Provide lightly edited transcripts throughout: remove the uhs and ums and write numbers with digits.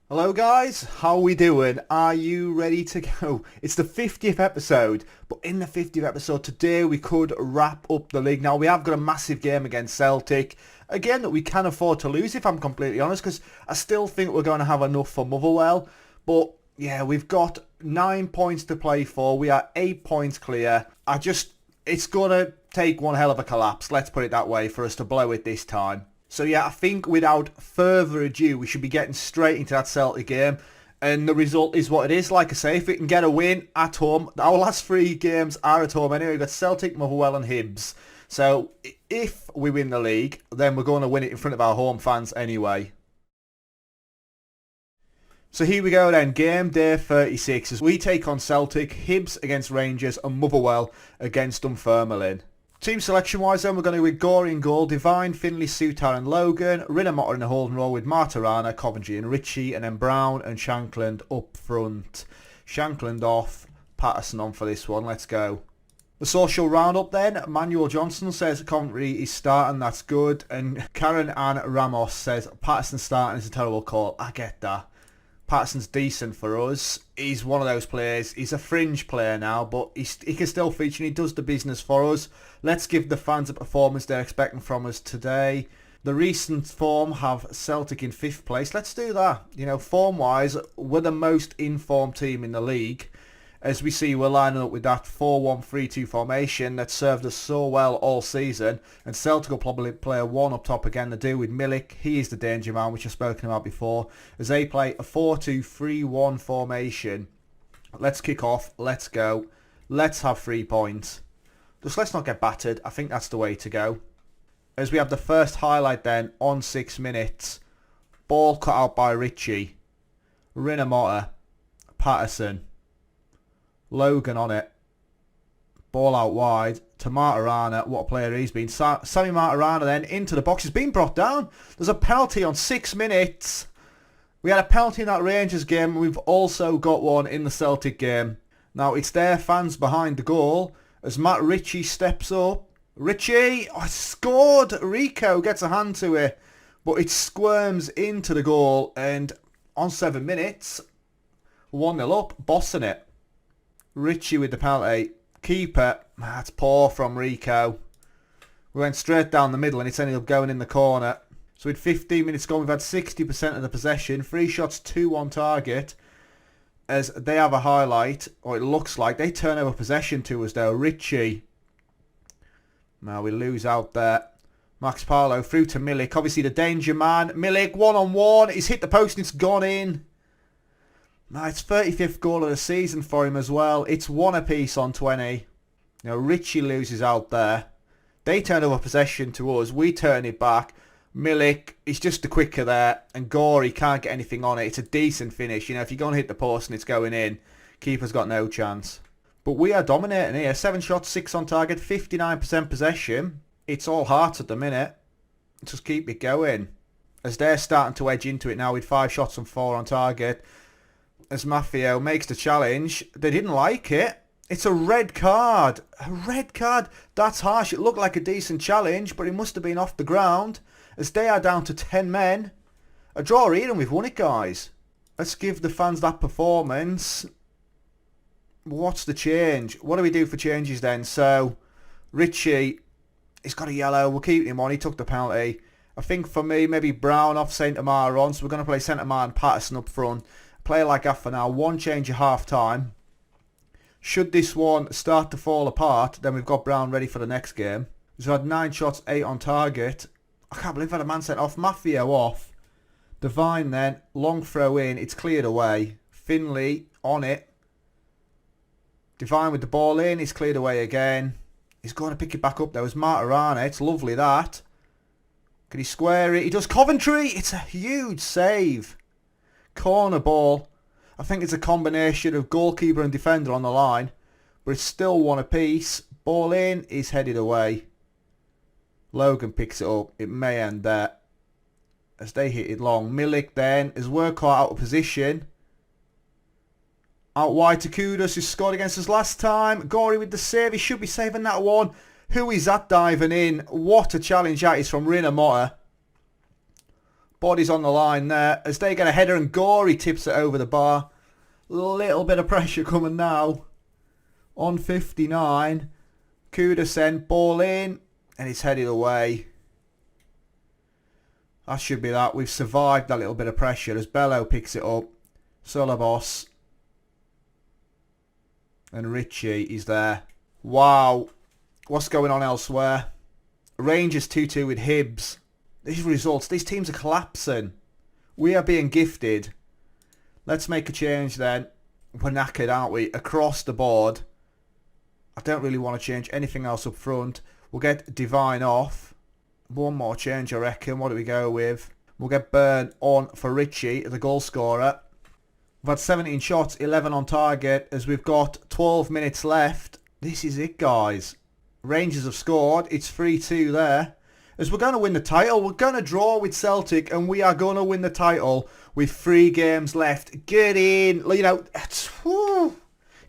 Hello guys, how we doing? Are you ready to go? It's the 50th episode, but in the 50th episode today we could wrap up the league. Now we have got a massive game against Celtic, again that we can afford to lose if I'm completely honest, because I still think we're going to have enough for Motherwell. But yeah, we've got 9 points to play for, we are 8 points clear. It's going to take one hell of a collapse, let's put it that way, for us to blow it this time. So yeah, I think without further ado, we should be getting straight into that Celtic game. And the result is what it is. Like I say, if we can get a win at home, our last 3 games are at home anyway. We've got Celtic, Motherwell and Hibs. So if we win the league, then we're going to win it in front of our home fans anyway. So here we go then, game day 36 as we take on Celtic, Hibs against Rangers and Motherwell against Dunfermline. Team selection wise then, we're going to go with Gorey in goal, Devine, Finlay, Soutar and Logan, Rinnemotter in the holding role with Martirana, Coventry and Ritchie, and then Brown and Shankland up front. Shankland off, Patterson on for this one, let's go. The social roundup then, Manuel Johnson says Coventry is starting, that's good, and Karen Ann Ramos says Patterson starting is a terrible call. I get that. Patterson's decent for us. He's one of those players. He's a fringe player now, but he can still feature and he does the business for us. Let's give the fans a performance they're expecting from us today. The recent form have Celtic in 5th place. Let's do that. You know, form-wise, we're the most informed team in the league. As we see, we're lining up with that 4-1-3-2 formation that served us so well all season. And Celtic will probably play a 1 up top again to do with Milik. He is the danger man, which I've spoken about before. As they play a 4-2-3-1 formation. Let's kick off. Let's go. Let's have 3 points. Just let's not get battered. I think that's the way to go. As we have the first highlight then on 6 minutes. Ball cut out by Ritchie. Rinnemotter. Patterson. Logan on it. Ball out wide to Martirana. What a player he's been. Sammy Martirana then into the box. He's been brought down. There's a penalty on 6 minutes. We had a penalty in that Rangers game. We've also got one in the Celtic game. Now it's their fans behind the goal as Matt Ritchie steps up. Ritchie! Oh, scored! Rico gets a hand to it. But it squirms into the goal. And on 7 minutes, 1-0 up. Bossing it. Ritchie with the penalty. Keeper. That's poor from Rico. We went straight down the middle and it's ended up going in the corner. So with 15 minutes gone, we've had 60% of the possession. 3 shots, 2 on target. As they have a highlight, or it looks like, they turn over possession to us though. Ritchie. Now we lose out there. Max Parlow through to Milik. Obviously the danger man. Milik, 1-on-1. He's hit the post and it's gone in. Now, it's 35th goal of the season for him as well. It's 1 apiece on 20. You know, Ritchie loses out there. They turn over possession to us. We turn it back. Milik is just the quicker there. And Gorey can't get anything on it. It's a decent finish. You know, if you're going to hit the post and it's going in, keeper's got no chance. But we are dominating here. 7 shots, 6 on target, 59% possession. It's all hearts at the minute. Just keep it going. As they're starting to edge into it now with 5 shots and 4 on target. As Maffeo makes the challenge, they didn't like it. It's a red card. A red card. That's harsh. It looked like a decent challenge, but it must have been off the ground. As they are down to 10 men. A draw here and we've won it, guys. Let's give the fans that performance. What's the change? What do we do for changes then? So, Ritchie, he's got a yellow. We'll keep him on. He took the penalty. I think for me, maybe Brown off Centre-Mar on. So we're going to play Centre-Mar and Patterson up front. Play like that for now. 1 change at half time. Should this one start to fall apart, then we've got Brown ready for the next game. We've had 9 shots, 8 on target. I can't believe I had a man sent off. Maffeo off. Devine then. Long throw in. It's cleared away. Finlay on it. Devine with the ball in. It's cleared away again. He's going to pick it back up though. It's Martirana. It's lovely that. Can he square it? He does. Coventry. It's a huge save. Corner ball. I think it's a combination of goalkeeper and defender on the line. But it's still 1 apiece. Ball in. Is headed away. Logan picks it up. It may end there. As they hit it long. Milik then is work out of position. Out wide to Kudus, who scored against us last time. Gorey with the save. He should be saving that one. Who is that diving in? What a challenge that is from Rinnemotter. Body's on the line there as they get a header and Gorey tips it over the bar. Little bit of pressure coming now. On 59. Kuda sent ball in and it's headed away. That should be that. We've survived that little bit of pressure as Bello picks it up. Solabos. And Richie is there. Wow. What's going on elsewhere? Rangers 2-2 with Hibs. These results, these teams are collapsing. We are being gifted. Let's make a change then. We're knackered, aren't we? Across the board. I don't really want to change anything else up front. We'll get Divine off. One more change, I reckon. What do we go with? We'll get Byrne on for Richie, the goal scorer. We've had 17 shots, 11 on target, as we've got 12 minutes left. This is it, guys. Rangers have scored. It's 3-2 there. As we're going to win the title, we're going to draw with Celtic, and we are going to win the title with 3 games left. Get in. You know,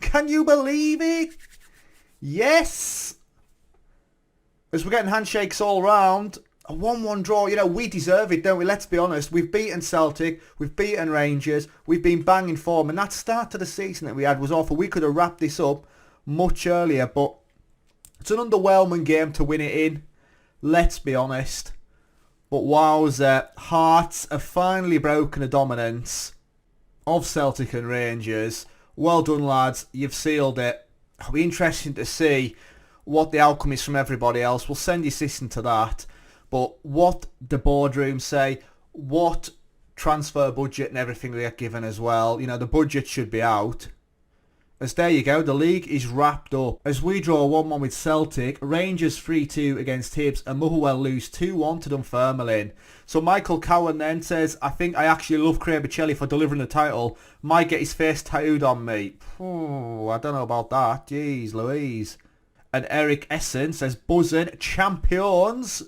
can you believe it? Yes. As we're getting handshakes all round, a 1-1 draw. You know, we deserve it, don't we? Let's be honest. We've beaten Celtic. We've beaten Rangers. We've been banging form. And that start to the season that we had was awful. We could have wrapped this up much earlier. But it's an underwhelming game to win it in. Let's be honest. But wowza. Hearts have finally broken the dominance of Celtic and Rangers. Well done, lads. You've sealed it. It'll be interesting to see what the outcome is from everybody else. We'll send your assistant to that. But what the boardroom say, what transfer budget and everything they get given as well. You know, the budget should be out. As there you go, the league is wrapped up. As we draw 1-1 with Celtic, Rangers 3-2 against Hibs and Motherwell lose 2-1 to Dunfermline. So Michael Cowan then says, I think I actually love Craig Bocelli for delivering the title. Might get his face tattooed on me. Oh, I don't know about that. Jeez Louise. And Eric Essen says, buzzing, champions.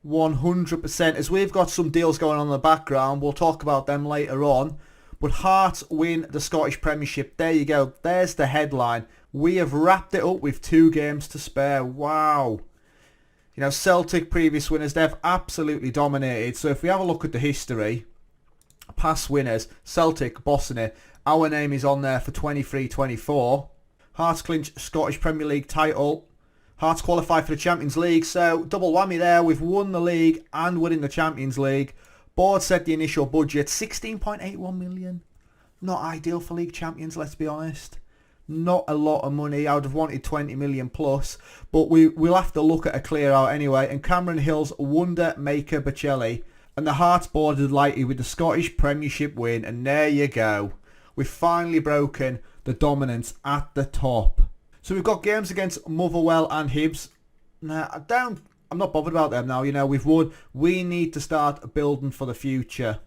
100%. As we've got some deals going on in the background, we'll talk about them later on. But Hearts win the Scottish Premiership. There you go. There's the headline. We have wrapped it up with 2 games to spare. Wow. You know, Celtic, previous winners, they've absolutely dominated. So if we have a look at the history, past winners, Celtic bossing it. Our name is on there for 23-24. Hearts clinch Scottish Premier League title. Hearts qualify for the Champions League. So double whammy there. We've won the league and winning the Champions League. Board set the initial budget, 16.81 million. Not ideal for league champions, let's be honest. Not a lot of money. I would have wanted 20 million plus. But we'll have to look at a clear out anyway. And Cameron Hill's wonder maker Bocelli. And the Hearts boarded lightly with the Scottish Premiership win. And there you go. We've finally broken the dominance at the top. So we've got games against Motherwell and Hibs. Now, I'm not bothered about them now. You know, we've won. We need to start building for the future.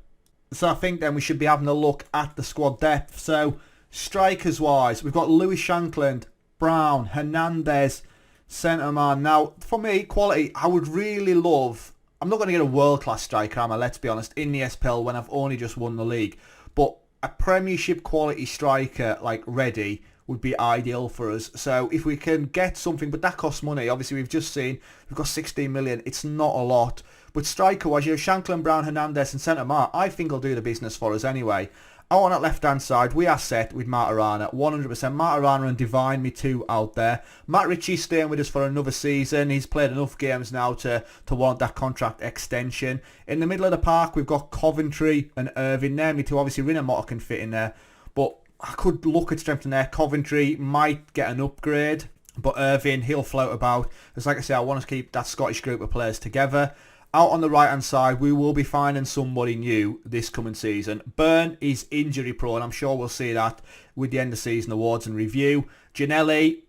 So I think then we should be having a look at the squad depth. So strikers wise, we've got Lewis Shankland, Brown, Hernandez, centre man. Now, for me, quality, I would really love... I'm not going to get a world-class striker, am I? Let's be honest, in the SPFL when I've only just won the league. But a Premiership quality striker like Reddy would be ideal for us. So if we can get something, but that costs money. Obviously, we've just seen we've got 16 million. It's not a lot. But striker-wise, you have Shankland, Brown, Hernandez and centre-Mar. I think will do the business for us anyway. Out on that left-hand side, we are set with Matarana, 100%. Matarana and Divine, me two out there. Matt Ritchie's staying with us for another season. He's played enough games now to want that contract extension. In the middle of the park, we've got Coventry and Irvine there. Me two, obviously, Rinamota can fit in there. But I could look at strength in there. Coventry might get an upgrade. But Irvine, he'll float about. As like I say, I want to keep that Scottish group of players together. Out on the right-hand side, we will be finding somebody new this coming season. Byrne is injury-prone. I'm sure we'll see that with the end-of-season awards and review. Janelli,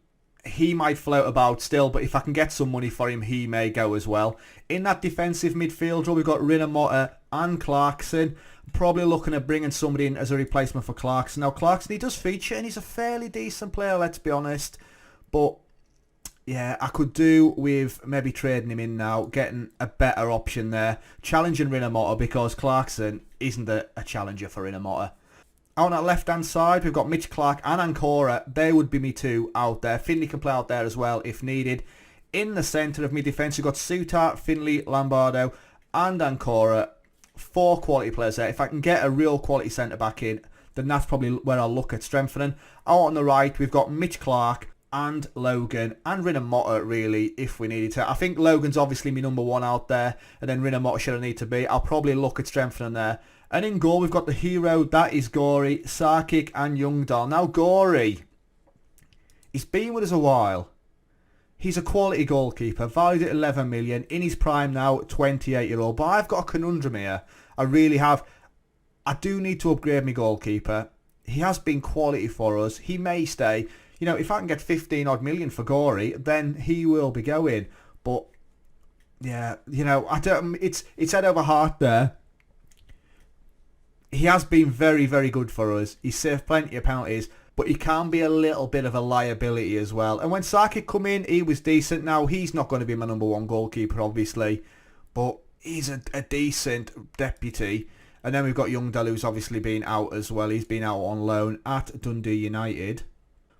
he might float about still, but if I can get some money for him, he may go as well. In that defensive midfielder, we've got Rinamota and Clarkson. Probably looking at bringing somebody in as a replacement for Clarkson. Now, Clarkson, he does feature, and he's a fairly decent player, let's be honest. But... yeah, I could do with maybe trading him in now, getting a better option there. Challenging Rinamota because Clarkson isn't a challenger for Rinamota. Out on that left-hand side, we've got Mitch Clark and Ancora. They would be me two out there. Finley can play out there as well if needed. In the centre of my defence, we've got Sutar, Finley, Lombardo and Ancora. 4 quality players there. If I can get a real quality centre-back in, then that's probably where I'll look at strengthening. Out on the right, we've got Mitch Clark and Logan and Rinamotta, really, if we needed to. I think Logan's obviously my number 1 out there, and then Rinamotta should I need to be. I'll probably look at strengthening there. And in goal, we've got the hero, that is Gory, Sarkic and Youngdahl. Now, Gory, he's been with us a while. He's a quality goalkeeper, valued at 11 million, in his prime now, 28-year-old. But I've got a conundrum here. I really have. I do need to upgrade my goalkeeper. He has been quality for us. He may stay. You know, if I can get 15 odd million for Gory, then he will be going. But yeah, you know, I don't. It's head over heart there. He has been very, very good for us. He's saved plenty of penalties, but he can be a little bit of a liability as well. And when Sarkic come in, he was decent. Now he's not going to be my number 1 goalkeeper, obviously, but he's a decent deputy. And then we've got Youngdahl, who's obviously been out as well. He's been out on loan at Dundee United.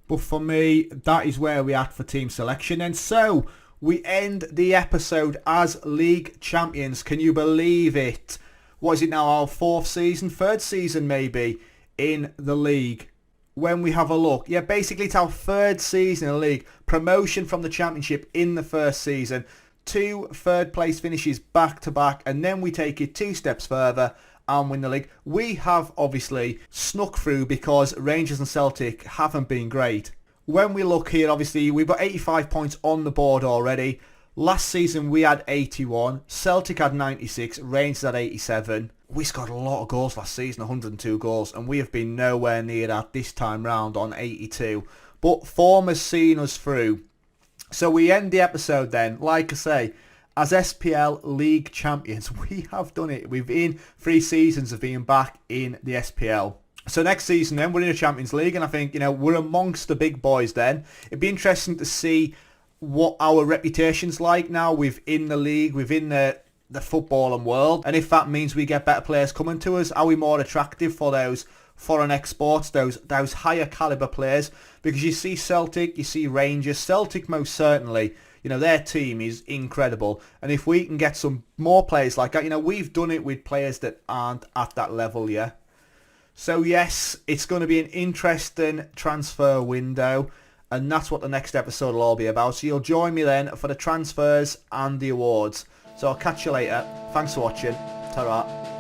But for me, that is where we're at for team selection. And so, we end the episode as league champions. Can you believe it? What is it now, our 4th season? 3rd season, maybe, in the league. When we have a look. Yeah, basically it's our 3rd season in the league. Promotion from the championship in the 1st season. 2 3rd place finishes back to back. And then we take it 2 steps further and win the league. We have obviously snuck through because Rangers and Celtic haven't been great. When we look here, obviously we've got 85 points on the board already. Last season we had 81, Celtic had 96, Rangers had 87. We scored a lot of goals last season, 102 goals, and we have been nowhere near that this time round on 82. But form has seen us through. So we end the episode then, like I say, as SPL League champions. We have done it. We've been 3 seasons of being back in the SPL. So next season then, we're in the Champions League, and I think, you know, we're amongst the big boys then. It'd be interesting to see what our reputation's like now within the league, within the footballing world, and if that means we get better players coming to us. Are we more attractive for those foreign exports, those higher caliber players? Because you see Celtic, you see Rangers. Celtic most certainly, you know, their team is incredible, and if we can get some more players like that, you know, we've done it with players that aren't at that level yet. So yes, it's going to be an interesting transfer window, and that's what the next episode will all be about. So you'll join me then for the transfers and the awards. So I'll catch you later. Thanks for watching. Ta-ra.